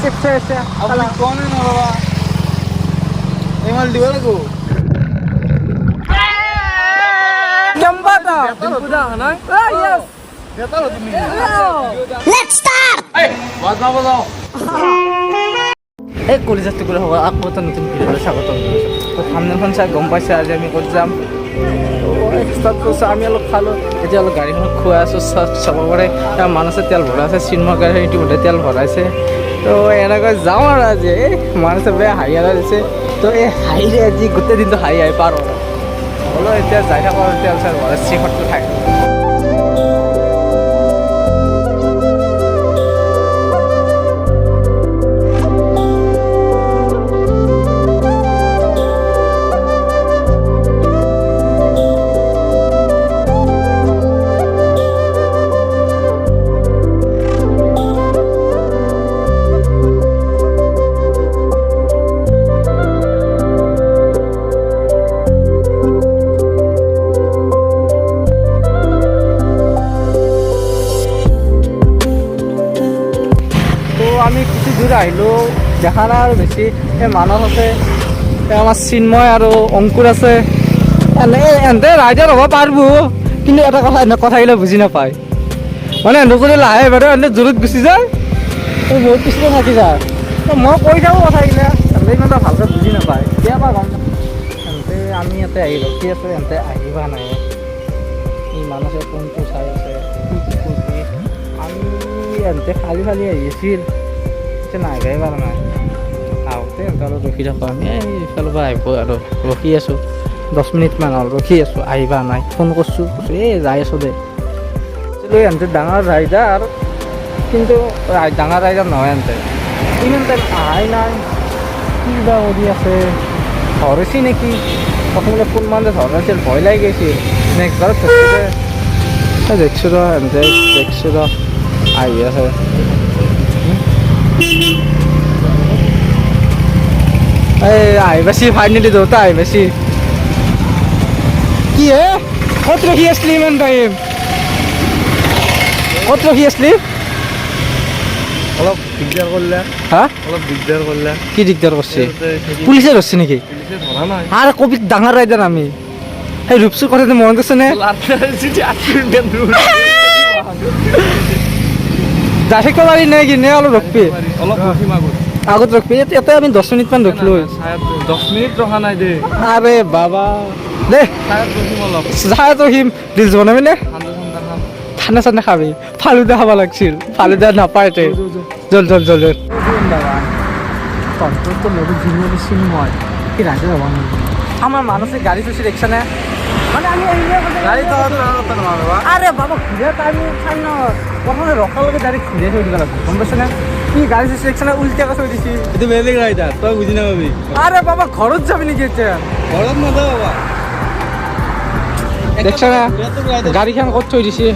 চেপছে আছে আপুনি কোনে নৰবা এই মাল দিব লাগো কেম্বাটা বুদা না ইয়েস এটা লো তুমি লেটস স্টার্ট বাজাও বাজাও এই কলেজত টুকুৰা হ'ব আকৌ এটা নতুন ভিডিঅ'লৈ স্বাগতম জনাইছোঁ তো থাম্বনেইলখন চাই গম পাইছে আজি আমি ক'ত যাম ষ্টাৰ্ট কৰিছোঁ আমি অলপ খালোঁ এতিয়া অলপ গাড়ীখনত খুৱাই আছোঁ চাব পাৰে মানছে তেল ভৰাইছে চিন্ময় গাড়ী ইতিমধ্যে তেল ভৰাইছে তো এনেকৈ যাওঁ আৰু আজি এই মানছে বেয়া হাঁহি এটা দিছে তো এই হাঁহিৰে আজি গোটেই দিনটো হাঁহি আহি পাৰ হ'লেও এতিয়া যাই থাকোঁ আৰু তেল চেল ভৰাই চিখৰটো থাকে আমি কিছু দূৰ আহিলোঁ দেখা নাই আৰু বেছি এই মানস আছে আমাৰ চিন্ময় আৰু অংকুৰ আছে এনে ৰাইডাৰ হ'ব পাৰিব কিন্তু এটা কথা এনে কথাগিলা বুজি নাপায় মানে এনে কৰি লাহে বাৰু এনে জোৰত গুচি যায় বহুত পিছতে থাকি যায় মই কৈ থাকোঁ কথাগিলা এনে ইমান এটা ভালকৈ বুজি নাপায় কেতিয়াবা গম এনে আমি ইয়াতে আহি ৰখি আছোঁ এনে আহিবা নাই এই মানসে কোনটো চাই আছে আমি এনে খালি খালি আহি আছিল নাই গাই পাৰা নাই আহোঁতে অলপ ৰখি থাকোঁ আমি এইফালৰ পৰা আহিব আৰু ৰখি আছোঁ 10 মিনিটমান হ'ল ৰখি আছোঁ আহিবা নাই ফোন কৰিছোঁ এই যাই আছোঁ দে এনতে ডাঙৰ ৰাইডাৰ কিন্তু ডাঙৰ ৰাইডাৰ নহয় এনতে ইমান টাইম আহাই নাই কিবা কৰি আছে ধৰিছি নেকি প্ৰথমতে ফোন মাৰোঁতে ধৰাইছিল ভয় লাগি গৈছিল নেক্সট বাৰত ধৰিছে দেখিছোঁ ৰ এনতে দেখিছোঁ ৰ আহি আছে আহিবাছি ফাইনেলি দেউতা আহিবাছি কি হে ক'ত ৰখি আছিলি ইমান টাইম ক'ত ৰখি আছিলি অলপ দিগদাৰ কৰিলে হা অলপ দিগদাৰ কৰিলে কি দিগদাৰ কৰিছে পুলিচে ধৰছে নেকি পুলিচে ধৰা নাই আৰু কবি ডাঙৰ ৰাইডাৰ আমি সেই ৰূপচুৰ কথাটো মনত আছে নে যাই থাকিব পাৰি নে কি নে অলপ ৰখবি অলপ ৰখিম আগত ৰখবি ইয়াতে আমি 10 মিনিটমান ৰখিলোঁ 10 মিনিট ৰখা নাই দে আৰে বাবা দে চায়ত ৰখিম অলপ চায়ত ৰখিম ৰিলচ বনাবি নে ঠাণ্ডা ঠাণ্ডা খাবি ফালুদা খাব লাগিছিল ফালুদা নাপায় তে জল জল জল চিন্ময় কি ৰাইডাৰ হ'ব আমাৰ মানুহে গাড়ী চুচি দেখিছে নে মানে আমি গাড়ী আৰে বাবা ঘূৰে টাইম চাই ন প্ৰথমে ৰখালৈকে গাড়ী ঘূৰে থৈ দিব লাগিব গম পাইছে নে কি গাড়ী চুচি দেখিছে নে উল্টাকৈ থৈ দিছি এইটো বেলেগ ৰাইডাৰ তই বুজি নাপাবি আৰে বাবা ঘৰত যাবি নেকি এতিয়া ঘৰত নাযাওঁ বাবা দেখছা না গাড়ীখন ক'ত থৈ দিছে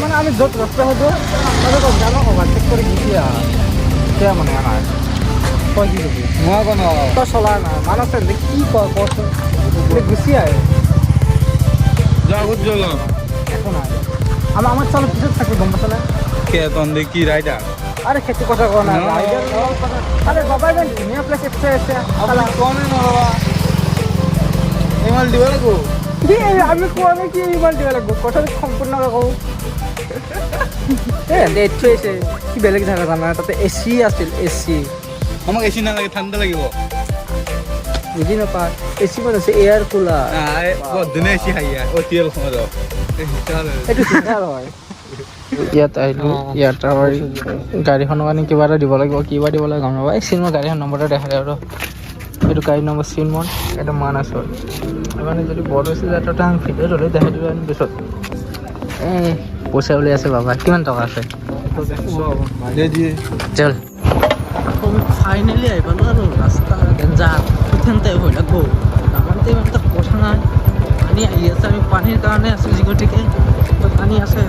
মানে আমি য'ত ৰাস্তা হয়তো তাতে জানো অভাৰটেক কৰি গুচি আহা এতিয়া মানে আমাৰ তই কি কৰিবি মই কোনো তই চলা নাই মানুহ কি কয় কচোন গুচি আহে যা আগত যোৱা একো নাই আমাৰ চলত পিছত থাকি গম পাইছনে তন্দে কি ৰাইডাৰ আৰে খেতে কথা কোৱা নাই আৰে বাবা ইমান ধুনীয়া প্লেচ আছে আছে আপুনি কোনে নৰবা এই মাল দিব লাগিব আমি কোৱা নাই কি ইমান দিব লাগিব কথাটো সম্পূৰ্ণকৈ কওঁ এইটো আছে কি বেলেগ জাগা জানা তাতে এচি আছিল এচি আমাক এচি নালাগে ঠাণ্ডা লাগিব বুজি নাপায় এচি মানে আছে এয়াৰ কুলাৰ ধুনীয়া এচি খাইয়া তেল সময় এইটো চিন্তাৰ হয় ইয়াত আহিলোঁ ইয়াত গাড়ীখনৰ কাৰণে কিবা এটা দিব লাগিব কিবা দিব লাগে গম নাপায় এই চিনেমা গাড়ীখন নম্বৰটো দেখালে আৰু এইটো গাড়ী নম্বৰ চিনমন এইটো মানাছৰ মানে যদি বড় হৈছে যায় তাতে আমি ভিডিঅ'ত হ'লে দেখাই দিব আমি পিছত এই পইচা উলিয়াই আছে বাবা কিমান টকা আছে চল ফাইনেলি আহি পালোঁ আৰু ৰাস্তা ডেঞ্জাৰ উঠেনতে হৈ থাকো নামানতে ইমান এটা কথা নাই পানী আহি আছে আমি পানীৰ কাৰণে আছোঁ যি গতিকে পানী আছে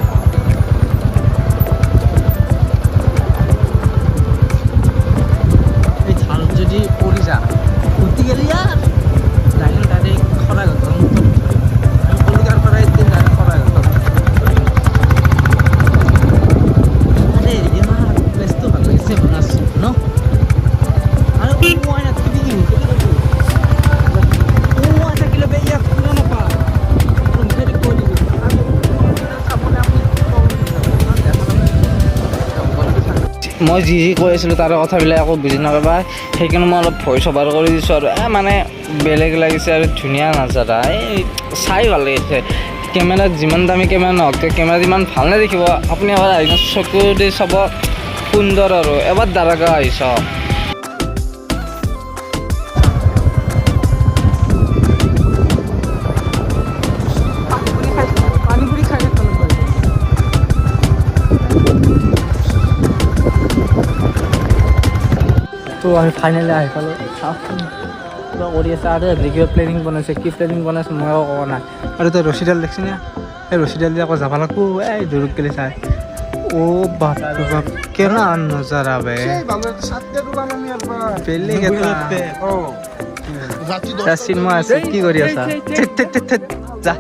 এই ঝাল যদি পৰি যা উঠি গেলি আৰ ডাইৰেক্ট খৰা গেল আমি কলিকাৰ পৰা একদিন ডাইরেক্ট খরা গেল আরে ইয়ার প্লেসটো ভাল লাগিছে মানাস ন আরে ও আইনা তুমি কি ও আচ্ছা কিলো বে ইয়া পুরো না পা তুমি যদি কলি মই যি কৈ আছিলোঁ তাৰ কথাবিলাক একো বুজি নাপাবা সেইকাৰণে মই অলপ ভইচ অভাৰ কৰি দিছোঁ আৰু মানে বেলেগ লাগিছে আৰু ধুনীয়া নাজাৰা এই চাই ভাল লাগিছে কেমেৰাত যিমান দামী কেমেৰা নহওক কেমেৰাত ইমান ভাল নেদেখিব আপুনি এবাৰ আহি চকু দি চাব সুন্দৰ আৰু এবাৰ দাৰাগাঁও আহি চাওক তো আমি ফাইনেলি আহি পালোঁ কিবা কৰি আছে আৰু কিবা প্লেনিং বনাইছে কি প্লেনিং বনাইছে ময়ো ক'ব নাই আৰু তই ৰছীডাল দেখিছি না এই ৰছীডাল দি আকৌ যাব লাগিব এই দূৰক গেলি চাই অ' বাপ বাপ কেনা নজাৰা বে বেলেগ এটা চিনেমা আছে কি কৰি আছা যা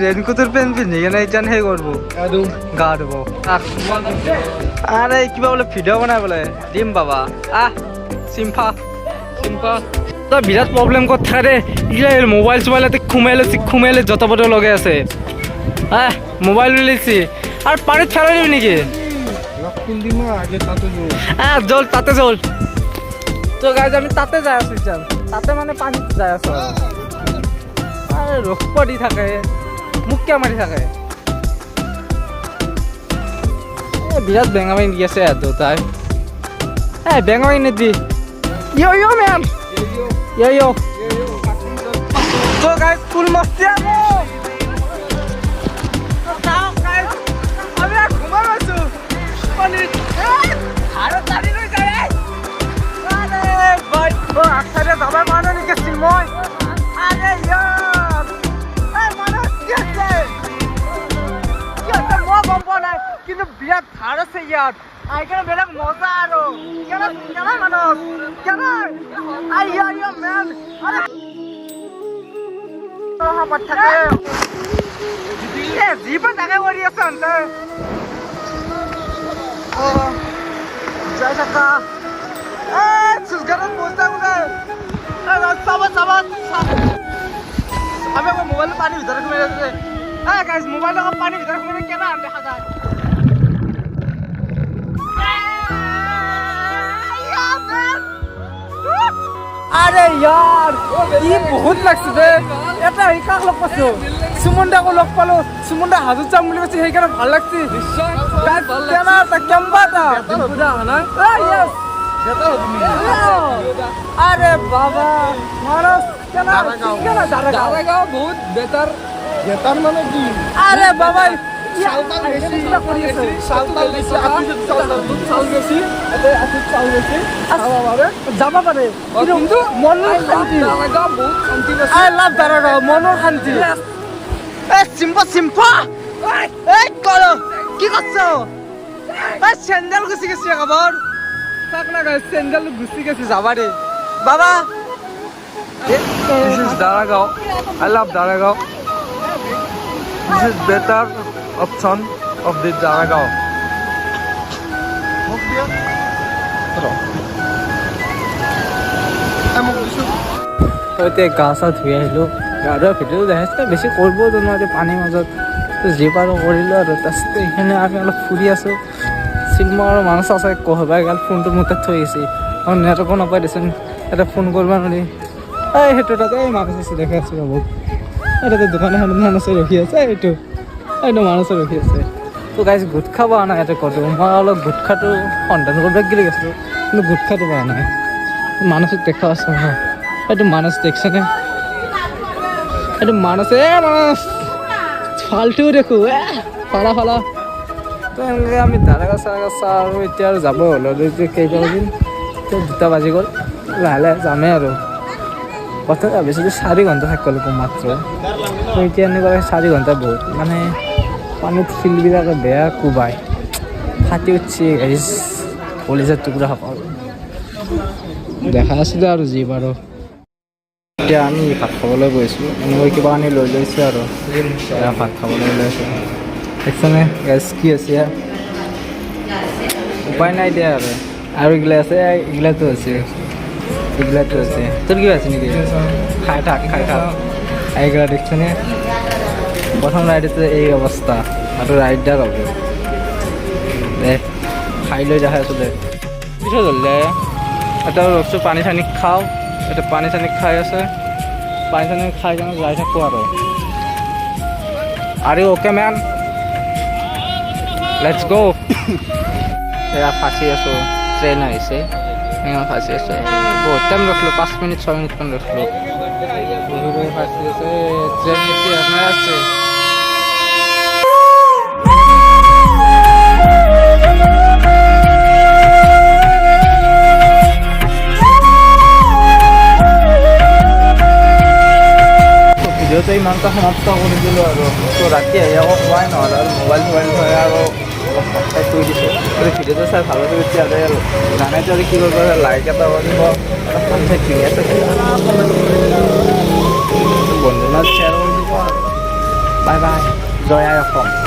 ৰেইনকোটৰ পেণ্ট পিন্ধি কেনে এতিয়া সেই কৰিব গা ধুব আৰে কিবা বোলে ভিডিঅ' বনাই বোলে দিম বাবা আহ চিম্পা তই বিৰাট প্ৰব্লেম ক'ত থাকে দে এইগিলা মোবাইল চোবাইলতে খুমাইলে যত পত লগাই আছে মোবাইল উলিয়াইছি আৰু পানীত ফেলাই দিবি নেকি জল তাতে জল তো গাইজ আমি তাতে যাই আছো এতিয়া তাতে মানে পানীত যাই আছো আৰে ৰখ দি থাকে মোক কিয় মাৰি থাকে বিৰাট বেঙা মাৰি দি আছে দেউতাই বেঙা মাৰি নিদি Yo man. Yo. So guys, full masti amo. Now guys, আমি আর ঘুমাই আছো। পানি আর তাড়ি লই যায়। আরে ভাই, ও আখরে যাবে মানে নাকি সিময়। আরে ইয়ার। এই মানে কি আছে? কি আছে মো বম্ব নাই কিন্তু বিরাট ধার আছে ইয়ার। আইকানে বেলেগ মজা আৰু কেন মানুষ কেন আইয়া ম্যান আৰে হামত থাকে এ জীবন জায়গা কৰি আছে আন্তে ও যাই থাকা এ সুজগাৰত পৌঁছা গুলে এ চাবা আমি মোবাইল পানী ভিতৰত সোমাই আছে এ গাইজ মোবাইল পানী ভিতৰত সোমাই কেন দেখা যায় আরে ইয়ার ই বহুত লাগছে দে এটা এই কাক লগ পাইছো সুমনদাকো লগ পালো সুমনদা হাজত যাম বুলি কৈছে সেইকাৰণে ভাল লাগছে নিশ্চয় কেনা তা কেম্বা তা বুঝা না ইয়েস আরে বাবা মানস কেনা দারাগাঁও বহুত বেটার মানে কি আরে বাবা সালতাল বেশি সালতাল বেশি চাউল বেশি যাবা পাৰে কিন্তু মনৰ শান্তি বহুত শান্তি আই লাভ দাৰাগাঁও মনৰ শান্তি চিম্পা এই কল কি করছ স্যান্ডেল গুছি গেছি খবর থাক না স্যান্ডেল গুছি গেছি যাবা রে বাবা This is Daragao. I love Daragao. This is better option of the Daragao. এতিয়া গা চা ধুই আহিলোঁ গা ধোৱা ভিডিঅ'টো দেখাইছে বেছি কৰিবও নোৱাৰি পানীৰ মাজত যি পাৰোঁ কৰিলোঁ আৰু তাৰপিছত এইখিনি আমি অলপ ফুৰি আছোঁ চিনেমা আৰু মানুহ আছে কহবাই গাল ফোনটো মোৰ তাত থৈ আহিছে আৰু নেটৱৰ্কো নাপাই দেচোন এটা ফোন কৰিব নোৱাৰি এই সেইটো তাতে এই মানুহ আছে দেখাই আছোঁ ৰ'ব এই তাতে দোকান এখন মানুহ আছে ৰখি আছে এইটো মানুহ আছে ৰখি আছে তো গাইজ গুটখা পোৱা নাই ইয়াতে ক'তো মই অলপ গুটখাটো সন্ধান কৰিব গেলি গৈছিলোঁ কিন্তু গুটখাটো পোৱা নাই মানুহটোক দেখা আছোঁ এইটো মানস দেখছনে এইটো মানস মানস ফাল্টু দেখো ফালা ফালা তো এনেকৈ আমি ধাৰাগাছ চাৰাগাছ চাওঁ আৰু এতিয়া আৰু যাব হ'ল কেইটা বাজিল তো 2টা বাজি গ'ল লাহে লাহে যামেই আৰু কথা ভাবিছিলোঁ 4 ঘণ্টা থাকিব লাগিব মাত্ৰ তো এতিয়া এনেকুৱা 4 ঘণ্টা বহুত মানে পানীত শিলবিলাকে বেয়া কোবাই ফাটি উঠছে গাইজ কলিজাৰ টুকুৰা সকল দেখা আছিলে আৰু যি বাৰু এতিয়া আমি ভাত খাবলৈ গৈছোঁ এনেকৈ কিবা আনি লৈ লৈছোঁ আৰু এয়া ভাত খাবলৈ ওলাইছোঁ দেখিছনে গেছ কি আছে ইয়াৰ উপায় নাই দিয়া আৰু এইগিলা আছে এইগিলাটো আছে এইগিলাটো আছে তোৰ কিবা আছে নেকি খাই থাক এইগিলা দেখিছনে প্ৰথম ৰাইডতে এই অৱস্থা আৰু ৰাইডাৰ হ'ব দে খাই লৈ দেখাই আছোঁ দে পিছত হ'লে এটা ৰখছোঁ পানী চানী খাওঁ এটা পানী চানী খাই আছে পানী চানী খাই কেনে যাই থাকোঁ আৰু অ'কে মেন লেটছ গ' এয়া ফাঁচি আছোঁ ট্ৰেইন আহিছে এয়া ফাঁচি আছে বহুত টাইম ৰখিলোঁ 5 মিনিট 6 মিনিটমান ৰখিলোঁ ফাঁচি আছে ট্ৰেইন এতিয়া আছে ভিডিঅ'টো ইমানটা সমাপ্ত কৰি দিলোঁ আৰু তো ৰাতি আহি আকৌ খোৱাই নহ'ল আৰু মোবাইল থৈ আৰু থৈ দিছোঁ আৰু ভিডিঅ'টো চাই ভাল লাগে তেতিয়াহ'লে জানাইতো আৰু কি কৰিব লাইক এটা কৰিব কণ্টেক্ট ধুনীয়া আছে বন্ধুৰ মাজত শ্বেয়াৰ কৰি দিব আৰু বাই বাই জয় আই অসম